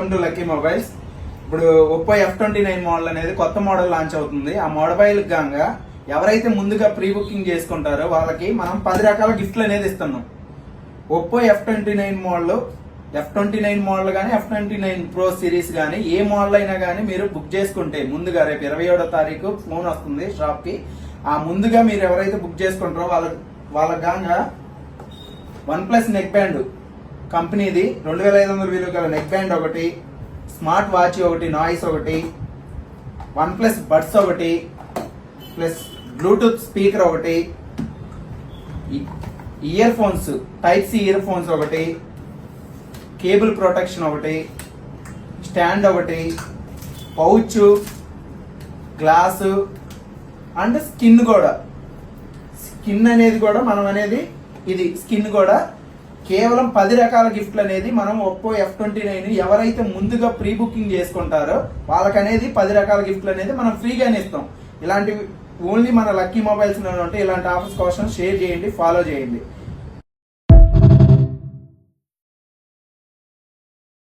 Welcome to lucky mobiles. ఇప్పుడు Oppo F29 model అనేది కొత్త మోడల్ లాంచ్ అవుతుంది. ఆ మొబైల్ గాంగా ఎవరైతే ముందుగా ప్రీ బుకింగ్ చేసుకుంటారో వాళ్ళకి మనం 10 రకాల గిఫ్ట్లు అనేది ఇస్తున్నాం. ఒప్పో F29 మోడల్ కానీ F29 Pro సిరీస్ కానీ ఏ మోడల్ అయినా కానీ మీరు బుక్ చేసుకుంటే ముందుగా రేపు 27వ తారీఖు ఫోన్ వస్తుంది షాప్ కి. ఆ ముందుగా మీరు ఎవరైతే బుక్ చేసుకుంటారో వాళ్ళ గాంగా OnePlus నెక్ బ్యాండ్ కంపెనీది 2500 విలువ గల నెక్ బ్యాండ్ ఒకటి, స్మార్ట్ వాచ్ ఒకటి, నాయిస్ ఒకటి, OnePlus బడ్స్ ఒకటి, ప్లస్ బ్లూటూత్ స్పీకర్ ఒకటి, ఇయర్ ఫోన్స్ టైప్-C ఇయర్ ఫోన్స్ ఒకటి, కేబుల్ ప్రొటెక్షన్ ఒకటి, స్టాండ్ ఒకటి, పౌచ్, గ్లాసు అండ్ స్కిన్ కూడా. స్కిన్ అనేది కూడా మనం అనేది ఇది స్కిన్ కూడా కేవలం 10 రకాల గిఫ్ట్లు అనేది మనం ఒప్పో F29 ఎవరైతే ముందుగా ప్రీ బుకింగ్ చేసుకుంటారో వాళ్ళకనేది 10 రకాల గిఫ్ట్లు అనేది మనం ఫ్రీగానే ఇస్తాం. ఇలాంటివి ఓన్లీ మన లక్కీ మొబైల్స్ లో ఉంటే ఇలాంటి ఆఫర్స్ కోసం షేర్ చేయండి, ఫాలో చేయండి.